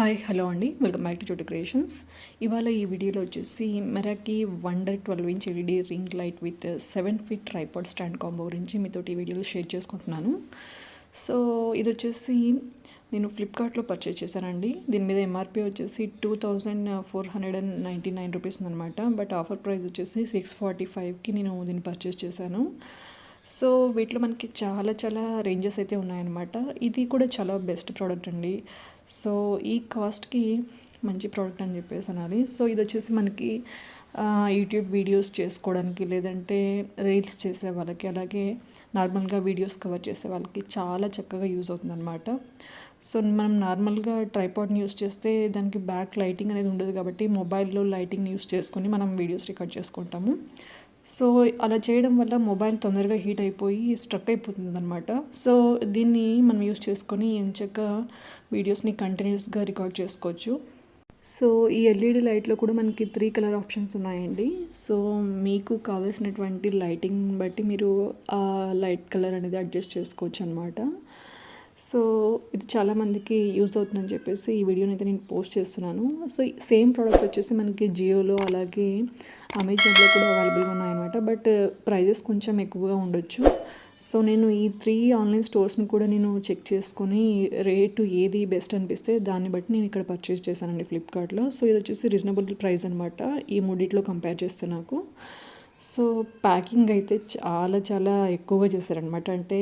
Hi hello అండి, welcome back to Chotu creations. ఇవాళ ఈ వీడియోలో వచ్చేసి Meraki wonder 12" LED ring light with 7 feet tripod stand combo గురించి మీతో ఈ వీడియోలో షేర్ చేసుకుంటున్నాను. సో ఇది వచ్చేసి నేను ఫ్లిప్కార్ట్లో పర్చేస్ చేశానండి. దీని మీద ఎంఆర్పి వచ్చేసి 2499 రూపీస్ అనమాట. బట్ ఆఫర్ ప్రైస్ వచ్చేసి 645కి నేను దీన్ని పర్చేస్ చేశాను. సో వీటిలో మనకి చాలా రేంజెస్ అయితే ఉన్నాయన్నమాట. ఇది కూడా చాలా బెస్ట్ ప్రోడక్ట్ అండి. సో ఈ కాస్ట్కి మంచి ప్రోడక్ట్ అని చెప్పేసి అనాలి. సో ఇది వచ్చేసి మనకి యూట్యూబ్ వీడియోస్ చేసుకోవడానికి, లేదంటే రీల్స్ చేసే వాళ్ళకి, అలాగే నార్మల్గా వీడియోస్ కవర్ చేసే వాళ్ళకి చాలా చక్కగా యూజ్ అవుతుంది అనమాట. సో మనం నార్మల్గా ట్రైపాడ్ని యూస్ చేస్తే దానికి బ్యాక్ లైటింగ్ అనేది ఉండదు, కాబట్టి మొబైల్లో లైటింగ్ని యూస్ చేసుకొని మనం వీడియోస్ రికార్డ్ చేసుకుంటాము. సో అలా చేయడం వల్ల మొబైల్ తొందరగా హీట్ అయిపోయి స్ట్రక్ అయిపోతుంది అనమాట. సో దీన్ని మనం యూస్ చేసుకొని ఎంచక్కా వీడియోస్ని కంటిన్యూస్గా రికార్డ్ చేసుకోవచ్చు. సో ఈ ఎల్ఈడి లైట్లో కూడా మనకి 3 కలర్ ఆప్షన్స్ ఉన్నాయండి. సో మీకు కావాల్సినటువంటి లైటింగ్ బట్టి మీరు ఆ లైట్ కలర్ అనేది అడ్జస్ట్ చేసుకోవచ్చు అనమాట. సో ఇది చాలామందికి యూజ్ అవుతుందని చెప్పేసి ఈ వీడియోని అయితే నేను పోస్ట్ చేస్తున్నాను. సో సేమ్ ప్రోడక్ట్ వచ్చేసి మనకి జియోలో, అలాగే అమెజాన్లో కూడా అవైలబుల్గా ఉన్నాయన్నమాట. బట్ ప్రైజెస్ కొంచెం ఎక్కువగా ఉండొచ్చు. సో నేను ఈ 3 ఆన్లైన్ స్టోర్స్ని కూడా నేను చెక్ చేసుకొని రేటు ఏది బెస్ట్ అనిపిస్తే దాన్ని బట్టి నేను ఇక్కడ పర్చేస్ చేశానండి ఫ్లిప్కార్ట్లో. సో ఇది వచ్చేసి రీజనబుల్ ప్రైస్ అనమాట ఈ మూడిట్లో కంపేర్ చేస్తే నాకు. సో ప్యాకింగ్ అయితే చాలా ఎక్కువగా చేశారనమాట. అంటే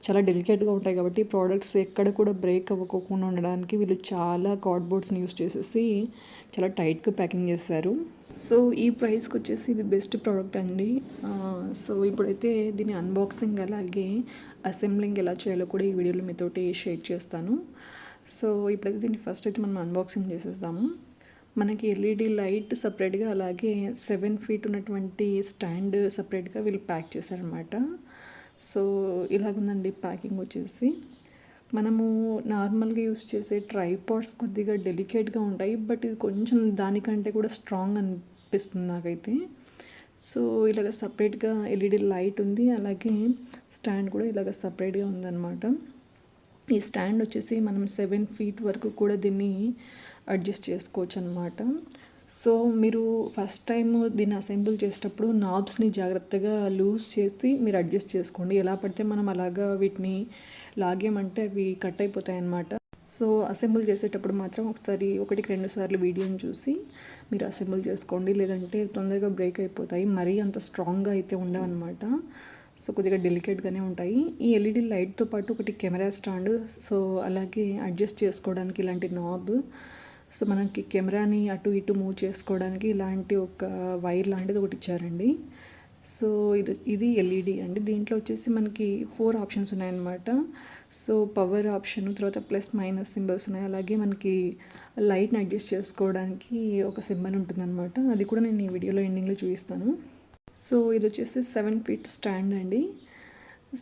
చాలా డెలికేట్గా ఉంటాయి కాబట్టి ప్రోడక్ట్స్ ఎక్కడ కూడా బ్రేక్ అవ్వకుండా ఉండడానికి వీళ్ళు చాలా కార్డ్బోర్డ్స్ని యూస్ చేసేసి చాలా టైట్గా ప్యాకింగ్ చేశారు. సో ఈ ప్రైస్కి వచ్చేసి ఇది బెస్ట్ ప్రోడక్ట్ అండి. సో ఇప్పుడైతే దీని అన్బాక్సింగ్ అలాగే అసెంబ్లింగ్ ఎలా చేయాలో కూడా ఈ వీడియోలో మీతోటి షేర్ చేస్తాను. సో ఇప్పుడైతే దీన్ని ఫస్ట్ అయితే మనం అన్బాక్సింగ్ చేసేద్దాము. మనకి ఎల్ఈడి లైట్ సపరేట్గా, అలాగే 7 ఫీట్ ఉన్నటువంటి స్టాండ్ సపరేట్గా వీళ్ళు ప్యాక్ చేశారనమాట. సో ఇలాగుందండి ప్యాకింగ్ వచ్చేసి. మనము నార్మల్గా యూస్ చేసే ట్రైపాడ్స్ కొద్దిగా డెలికేట్గా ఉంటాయి, బట్ ఇది కొంచెం దానికంటే కూడా స్ట్రాంగ్ అనిపిస్తుంది నాకైతే. సో ఇలాగ సపరేట్గా ఎల్ఈడి లైట్ ఉంది, అలాగే స్టాండ్ కూడా ఇలాగ సపరేట్గా ఉందన్నమాట. ఈ స్టాండ్ వచ్చేసి మనం 7 ఫీట్ వరకు కూడా దీన్ని అడ్జస్ట్ చేసుకోవచ్చు అనమాట. సో మీరు ఫస్ట్ టైం దీన్ని అసెంబుల్ చేసేటప్పుడు నాబ్స్ని జాగ్రత్తగా లూజ్ చేసి మీరు అడ్జస్ట్ చేసుకోండి. ఎలా పడితే మనం అలాగా వీటిని లాగేమంటే అవి కట్ అయిపోతాయి అన్నమాట. సో అసెంబుల్ చేసేటప్పుడు మాత్రం ఒకటికి 2 సార్లు వీడియోని చూసి మీరు అసెంబుల్ చేసుకోండి, లేదంటే తొందరగా బ్రేక్ అయిపోతాయి. మరీ అంత స్ట్రాంగ్గా అయితే ఉండవన్నమాట. సో కొద్దిగా డెలికేట్గానే ఉంటాయి. ఈ ఎల్ఈడి లైట్తో పాటు ఒకటి కెమెరా స్టాండ్, సో అలాగే అడ్జస్ట్ చేసుకోవడానికి ఇలాంటి నాబ్, సో మనకి కెమెరాని అటు ఇటు మూవ్ చేసుకోవడానికి ఇలాంటి ఒక వైర్ లాంటిది ఒకటి ఇచ్చారండి. సో ఇది ఎల్ఈడి అండి. దీంట్లో వచ్చేసి మనకి 4 ఆప్షన్స్ ఉన్నాయన్నమాట. సో పవర్ ఆప్షన్, తర్వాత ప్లస్ మైనస్ సింబల్స్ ఉన్నాయి, అలాగే మనకి లైట్ని అడ్జస్ట్ చేసుకోవడానికి ఒక సింబల్ ఉంటుందన్నమాట. అది కూడా నేను ఈ వీడియోలో ఎండింగ్లో చూపిస్తాను. సో ఇది వచ్చేసి 7 ఫీట్ స్టాండ్ అండి.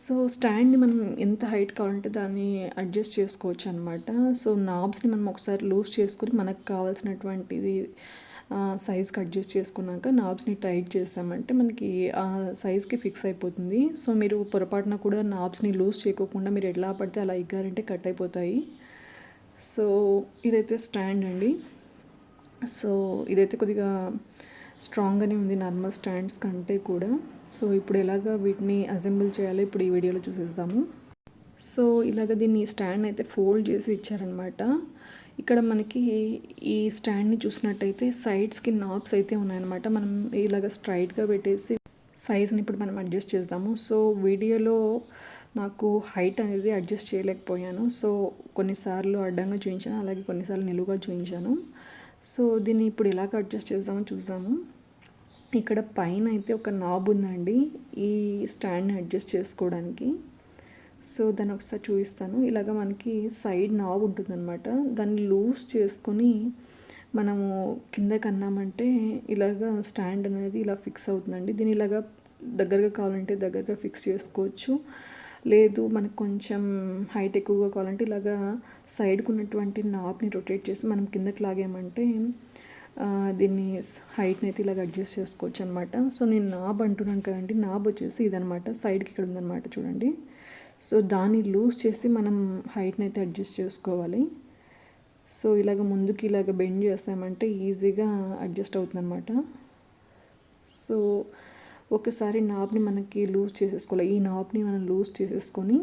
సో స్టాండ్ని మనం ఎంత హైట్ కావాలంటే దాన్ని అడ్జస్ట్ చేసుకోవచ్చు అనమాట. సో నాబ్స్ని మనం ఒకసారి లూజ్ చేసుకొని మనకు కావాల్సినటువంటిది సైజ్కి అడ్జస్ట్ చేసుకున్నాక నాబ్స్ని టైట్ చేసామంటే మనకి ఆ సైజ్కి ఫిక్స్ అయిపోతుంది. సో మీరు పొరపాటున కూడా నాబ్స్ని లూజ్ చేయకోకుండా మీరు ఎలా పడితే అలా ఇగ్గారంటే కట్ అయిపోతాయి. సో ఇదైతే స్టాండ్ అండి. సో ఇదైతే కొద్దిగా స్ట్రాంగ్గానే ఉంది నార్మల్ స్టాండ్స్ కంటే కూడా. సో ఇప్పుడు ఎలాగ వీటిని అసెంబుల్ చేయాలో ఇప్పుడు ఈ వీడియోలో చూసేద్దాము. సో ఇలాగ దీన్ని స్టాండ్ అయితే ఫోల్డ్ చేసి ఇచ్చారనమాట. ఇక్కడ మనకి ఈ స్టాండ్ని చూసినట్టయితే సైడ్స్కి నాబ్స్ అయితే ఉన్నాయన్నమాట. మనం ఇలాగ స్ట్రైట్గా పెట్టేసి సైజ్ని ఇప్పుడు మనం అడ్జస్ట్ చేద్దాము. సో వీడియోలో నాకు హైట్ అనేది అడ్జస్ట్ చేయలేకపోయాను. సో కొన్నిసార్లు అడ్డంగా చూపించాను, అలాగే కొన్నిసార్లు నిలువుగా చూపించాను. సో దీన్ని ఇప్పుడు ఎలాగ అడ్జస్ట్ చేద్దామో చూద్దాము. ఇక్కడ పైన అయితే ఒక నాబ్ ఉందండి ఈ స్టాండ్ని అడ్జస్ట్ చేసుకోవడానికి. సో దాన్ని ఒకసారి చూపిస్తాను. ఇలాగ మనకి సైడ్ నాబ్ ఉంటుందన్నమాట. దాన్ని లూజ్ చేసుకొని మనము కిందకి అన్నామంటే ఇలాగ స్టాండ్ అనేది ఇలా ఫిక్స్ అవుతుందండి. దీన్ని ఇలాగ దగ్గరగా కావాలంటే దగ్గరగా ఫిక్స్ చేసుకోవచ్చు, లేదు మనకు కొంచెం హైట్ ఎక్కువగా కావాలంటే ఇలాగా సైడ్కి ఉన్నటువంటి నాబ్ని రొటేట్ చేసి మనం కిందకి లాగామంటే దీన్ని హైట్ని అయితే ఇలాగ అడ్జస్ట్ చేసుకోవచ్చు అనమాట. సో నేను నాబ్ అంటున్నాను కదండి, నాబ్ వచ్చేసి ఇదనమాట, సైడ్కి ఇక్కడ ఉందన్నమాట చూడండి. సో దాన్ని లూజ్ చేసి మనం హైట్ని అయితే అడ్జస్ట్ చేసుకోవాలి. సో ఇలాగ ముందుకి ఇలాగ బెండ్ చేసామంటే ఈజీగా అడ్జస్ట్ అవుతుందన్నమాట. సో ఒకసారి నాబ్ని మనకి లూజ్ చేసేసుకోవాలి. ఈ నాబ్ని మనం లూజ్ చేసేసుకొని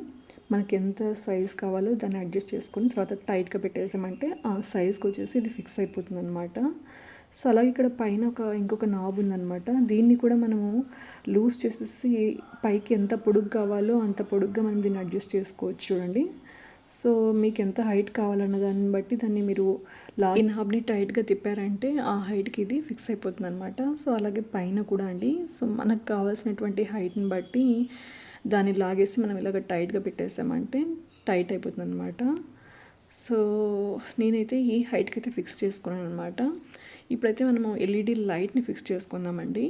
మనకి ఎంత సైజ్ కావాలో దాన్ని అడ్జస్ట్ చేసుకొని తర్వాత టైట్గా పెట్టేసామంటే ఆ సైజ్కి వచ్చేసి ఇది ఫిక్స్ అయిపోతుంది అనమాట. సో అలాగే ఇక్కడ పైన ఇంకొక నాబ్ ఉందన్నమాట. దీన్ని కూడా మనము లూజ్ చేసేసి పైకి ఎంత పొడుగు కావాలో అంత పొడుగ్గా మనం దీన్ని అడ్జస్ట్ చేసుకోవచ్చు చూడండి. సో మీకు ఎంత హైట్ కావాలన్న దాన్ని బట్టి దాన్ని మీరు ఈ నాబ్ని టైట్గా తిప్పారంటే ఆ హైట్కి ఇది ఫిక్స్ అయిపోతుంది అనమాట. సో అలాగే పైన కూడా అండి, సో మనకు కావాల్సినటువంటి హైట్ని బట్టి దాన్ని లాగేసి మనం ఇలాగ టైట్గా పెట్టేసామంటే టైట్ అయిపోతుంది అనమాట. సో నేనైతే ఈ హైట్కి అయితే ఫిక్స్ చేసుకున్నాను అనమాట. ఇప్పుడైతే మనము ఎల్ఈడి లైట్ని ఫిక్స్ చేసుకుందామండి.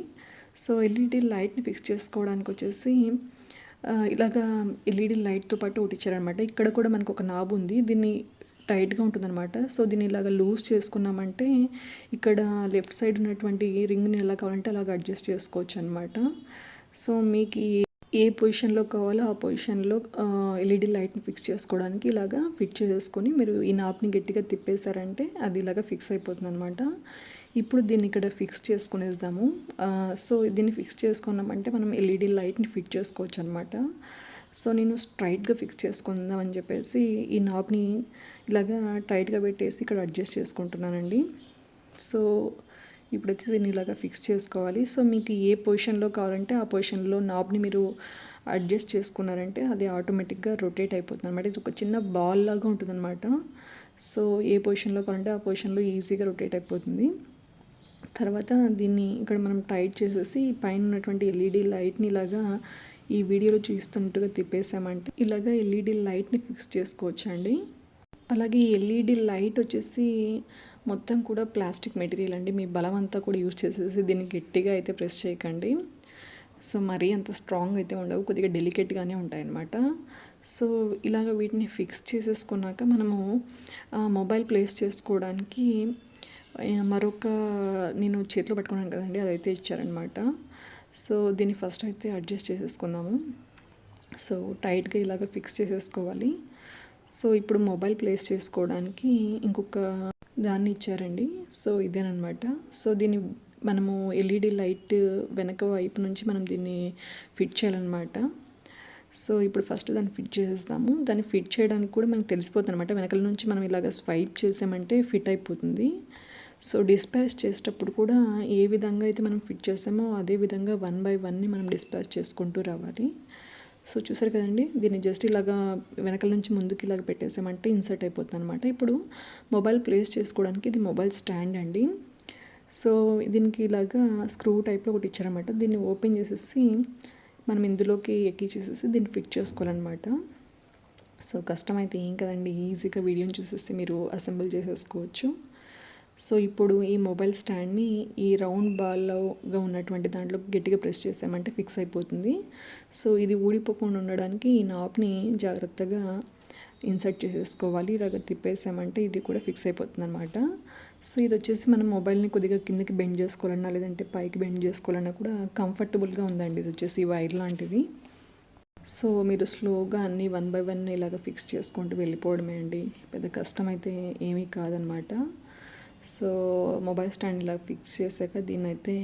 సో ఎల్ఈడి లైట్ని ఫిక్స్ చేసుకోవడానికి వచ్చేసి ఇలాగా ఎల్ఈడి లైట్తో పాటు ఒకటి ఇచ్చారనమాట. ఇక్కడ కూడా మనకు ఒక నాబ్ ఉంది, దీన్ని టైట్గా ఉంటుందన్నమాట. సో దీన్ని ఇలాగ లూజ్ చేసుకున్నామంటే ఇక్కడ లెఫ్ట్ సైడ్ ఉన్నటువంటి రింగ్ని ఎలా కావాలంటే అలాగ అడ్జస్ట్ చేసుకోవచ్చు అనమాట. సో మీకు ఏ పొజిషన్లో కావాలో ఆ పొజిషన్లో ఎల్ఈడి లైట్ని ఫిక్స్ చేసుకోవడానికి ఇలాగా ఫిట్ చేసేసుకొని మీరు ఈ నాబ్ని గట్టిగా తిప్పేశారంటే అది ఇలాగ ఫిక్స్ అయిపోతుంది అనమాట. ఇప్పుడు దీన్ని ఇక్కడ ఫిక్స్ చేసుకునేద్దాము. సో దీన్ని ఫిక్స్ చేసుకున్నామంటే మనం ఎల్ఈడి లైట్ని ఫిట్ చేసుకోవచ్చు అనమాట. సో నేను స్ట్రైట్గా ఫిక్స్ చేసుకుందాం అని చెప్పేసి ఈ నాబ్ని ఇలాగా టైట్గా పెట్టేసి ఇక్కడ అడ్జస్ట్ చేసుకుంటున్నానండి. సో ఇప్పుడైతే దీన్ని ఇలాగా ఫిక్స్ చేసుకోవాలి. సో మీకు ఏ పొజిషన్లో కావాలంటే ఆ పొజిషన్లో నాబ్ని మీరు అడ్జస్ట్ చేసుకున్నారంటే అది ఆటోమేటిక్గా రొటేట్ అయిపోతుంది అనమాట. ఇది ఒక చిన్న బాల్ లాగా ఉంటుందన్నమాట. సో ఏ పొజిషన్లో కావాలంటే ఆ పొజిషన్లో ఈజీగా రొటేట్ అయిపోతుంది. తర్వాత దీన్ని ఇక్కడ మనం టైట్ చేసేసి పైన ఉన్నటువంటి ఎల్ఈడి లైట్ని ఇలాగా ఈ వీడియోలో చూస్తున్నట్టుగా తిప్పేసామంటే ఇలాగా ఎల్ఈడి లైట్ని ఫిక్స్ చేసుకోవచ్చు అండి. అలాగే ఈ ఎల్ఈడి లైట్ వచ్చేసి మొత్తం కూడా ప్లాస్టిక్ మెటీరియల్ అండి. మీ బలం అంతా కూడా యూజ్ చేసేసి దీన్ని గట్టిగా అయితే ప్రెస్ చేయకండి. సో మరీ అంత స్ట్రాంగ్ అయితే ఉండవు, కొద్దిగా డెలికేట్గానే ఉంటాయన్నమాట. సో ఇలాగ వీటిని ఫిక్స్ చేసేసుకున్నాక మనము మొబైల్ ప్లేస్ చేసుకోవడానికి మరొక నేను చేతిలో పట్టుకున్నాను కదండి, అదైతే ఇచ్చారనమాట. సో దీన్ని ఫస్ట్ అయితే అడ్జస్ట్ చేసేసుకుందాము. సో టైట్గా ఇలాగ ఫిక్స్ చేసేసుకోవాలి. సో ఇప్పుడు మొబైల్ ప్లేస్ చేసుకోవడానికి ఇంకొక దాన్ని ఇచ్చారండి. సో ఇదేనమాట. సో దీన్ని మనము ఎల్ఈడి లైట్ వెనక వైపు నుంచి మనం దీన్ని ఫిట్ చేయాలన్నమాట. సో ఇప్పుడు ఫస్ట్ దాన్ని ఫిట్ చేసేస్తాము. దాన్ని ఫిట్ చేయడానికి కూడా మనకు తెలిసిపోతుంది అనమాట. వెనకల నుంచి మనం ఇలాగ స్వైప్ చేసామంటే ఫిట్ అయిపోతుంది. సో డిస్పాచ్ చేసేటప్పుడు కూడా ఏ విధంగా అయితే మనం ఫిట్ చేస్తామో అదే విధంగా 1 by 1ని మనం డిస్పాచ్ చేసుకుంటూ రావాలి. సో చూసారు కదండి, దీన్ని జస్ట్ ఇలాగా వెనకల నుంచి ముందుకి ఇలాగ పెట్టేసామంటే ఇన్సర్ట్ అయిపోతుంది అనమాట. ఇప్పుడు మొబైల్ ప్లేస్ చేసుకోవడానికి ఇది మొబైల్ స్టాండ్ అండి. సో దీనికి ఇలాగా స్క్రూ టైప్లో ఒకటి ఇచ్చారనమాట. దీన్ని ఓపెన్ చేసేసి మనం ఇందులోకి ఎక్కించేసేసి దీన్ని ఫిట్ చేసుకోవాలన్నమాట. సో కష్టమైతే ఏం కదండి, ఈజీగా వీడియోని చూసేసి మీరు అసెంబుల్ చేసేసుకోవచ్చు. సో ఇప్పుడు ఈ మొబైల్ స్టాండ్ని ఈ రౌండ్ బాల్గా ఉన్నటువంటి దాంట్లో గట్టిగా ప్రెస్ చేసామంటే ఫిక్స్ అయిపోతుంది. సో ఇది ఊడిపోకుండా ఉండడానికి ఈ నాబ్ని జాగ్రత్తగా ఇన్సర్ట్ చేసేసుకోవాలి. ఇలాగ తిప్పేసామంటే ఇది కూడా ఫిక్స్ అయిపోతుంది అనమాట. సో ఇది వచ్చేసి మనం మొబైల్ని కొద్దిగా కిందకి బెండ్ చేసుకోవాలన్నా లేదంటే పైకి బెండ్ చేసుకోవాలన్నా కూడా కంఫర్టబుల్గా ఉందండి. ఇది వచ్చేసి వైర్ లాంటిది. సో మీరు స్లోగా అన్నీ 1 by 1 ఇలాగ ఫిక్స్ చేసుకుంటూ వెళ్ళిపోవడమే అండి, పెద్ద కష్టం అయితే ఏమీ కాదనమాట. సో మొబైల్ స్టాండ్ ఇలా ఫిక్స్ చేశాక దీన్ని అయితే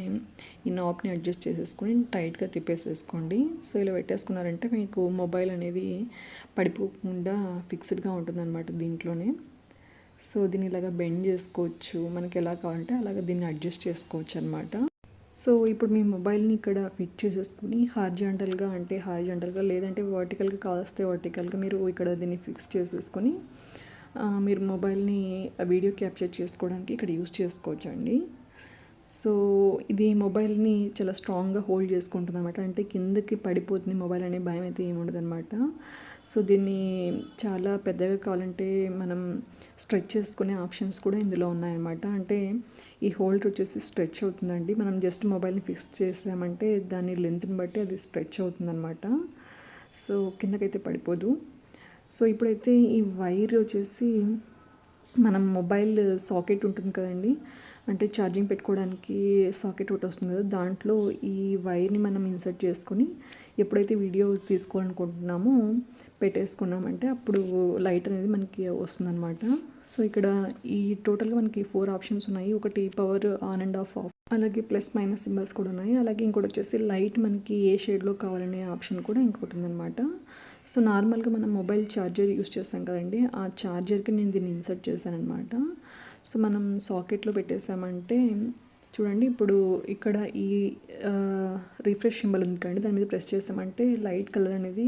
ఈ నాబ్ని అడ్జస్ట్ చేసేసుకొని టైట్గా తిప్పేసేసుకోండి. సో ఇలా పెట్టేసుకున్నారంటే మీకు మొబైల్ అనేది పడిపోకుండా ఫిక్స్డ్గా ఉంటుందన్నమాట దీంట్లోనే. సో దీన్ని ఇలాగ బెండ్ చేసుకోవచ్చు, మనకి ఎలా కావాలంటే అలాగ దీన్ని అడ్జస్ట్ చేసుకోవచ్చు అనమాట. సో ఇప్పుడు మీ మొబైల్ని ఇక్కడ ఫిట్ చేసేసుకుని హారిజాంటల్గా లేదంటే వర్టికల్గా కావస్తే వర్టికల్గా మీరు ఇక్కడ దీన్ని ఫిక్స్ చేసేసుకొని మీరు మొబైల్ని వీడియో క్యాప్చర్ చేసుకోవడానికి ఇక్కడ యూజ్ చేసుకోవచ్చు అండి. సో ఇది మొబైల్ని చాలా స్ట్రాంగ్గా హోల్డ్ చేసుకుంటుంది అనమాట. అంటే కిందకి పడిపోతుంది మొబైల్ అనే భయం అయితే ఏముండదు అనమాట. సో దీన్ని చాలా పెద్దగా కావాలంటే మనం స్ట్రెచ్ చేసుకునే ఆప్షన్స్ కూడా ఇందులో ఉన్నాయన్నమాట. అంటే ఈ హోల్డర్ వచ్చేసి స్ట్రెచ్ అవుతుందండి. మనం జస్ట్ మొబైల్ని ఫిక్స్ చేసామంటే దాని లెంత్ని బట్టి అది స్ట్రెచ్ అవుతుందన్నమాట. సో కిందకైతే పడిపోదు. సో ఇప్పుడైతే ఈ వైర్ వచ్చేసి మనం మొబైల్ సాకెట్ ఉంటుంది కదండి, అంటే ఛార్జింగ్ పెట్టుకోవడానికి సాకెట్ ఒకటి వస్తుంది కదా, దాంట్లో ఈ వైర్ని మనం ఇన్సర్ట్ చేసుకొని ఎప్పుడైతే వీడియో తీసుకోవాలనుకుంటున్నామో పెట్టేసుకున్నామంటే అప్పుడు లైట్ అనేది మనకి వస్తుందన్నమాట. సో ఇక్కడ ఈ టోటల్గా మనకి 4 ఆప్షన్స్ ఉన్నాయి. ఒకటి పవర్ ఆన్ అండ్ ఆఫ్ అలాగే ప్లస్ మైనస్ సింబల్స్ కూడా ఉన్నాయి. అలాగే ఇంకోటి వచ్చేసి లైట్ మనకి ఏ షేడ్లో కావాలనే ఆప్షన్ కూడా ఇంకోటి ఉందన్నమాట. సో నార్మల్గా మనం మొబైల్ ఛార్జర్ యూస్ చేస్తాం కదండి, ఆ ఛార్జర్కి నేను దీన్ని ఇన్సర్ట్ చేశానమాట. సో మనం సాకెట్లో పెట్టేసామంటే చూడండి, ఇప్పుడు ఇక్కడ ఈ రిఫ్రెష్ సింబల్ ఉంది కండి, దాని మీద ప్రెస్ చేసామంటే లైట్ కలర్ అనేది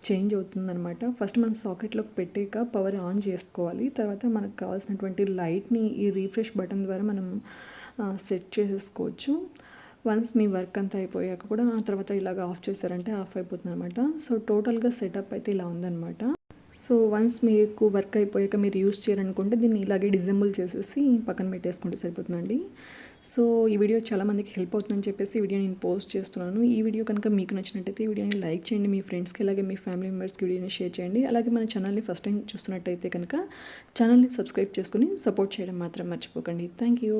చేంజ్ అవుతుందన్నమాట. ఫస్ట్ మనం సాకెట్లోకి పెట్టాక పవర్ ఆన్ చేసుకోవాలి. తర్వాత మనకు కావాల్సినటువంటి లైట్ని ఈ రిఫ్రెష్ బటన్ ద్వారా మనం సెట్ చేసేసుకోవచ్చు. వన్స్ మీ వర్క్ అంతా అయిపోయాక కూడా ఆ తర్వాత ఇలాగ ఆఫ్ చేశారంటే ఆఫ్ అయిపోతుంది అనమాట. సో టోటల్గా సెటప్ అయితే ఇలా ఉందన్నమాట. సో వన్స్ మీకు వర్క్ అయిపోయాక మీరు యూస్ చేయాలనుకుంటే దీన్ని ఇలాగే డిజేబుల్ చేసేసి పక్కన పెట్టేసుకుంటే సరిపోతుందండి. సో ఈ వీడియో చాలామందికి హెల్ప్ అవుతుందని చెప్పేసి ఈ వీడియో నేను పోస్ట్ చేస్తున్నాను. ఈ వీడియో కనుక మీకు నచ్చినట్టయితే ఈ వీడియోని లైక్ చేయండి, మీ ఫ్రెండ్స్కి అలాగే మీ ఫ్యామిలీ మెంబర్స్కి వీడియోని షేర్ చేయండి. అలాగే మన ఛానల్ని ఫస్ట్ టైం చూస్తున్నట్టయితే కనుక ఛానల్ని సబ్స్క్రైబ్ చేసుకుని సపోర్ట్ చేయడం మాత్రం మర్చిపోకండి. Thank you.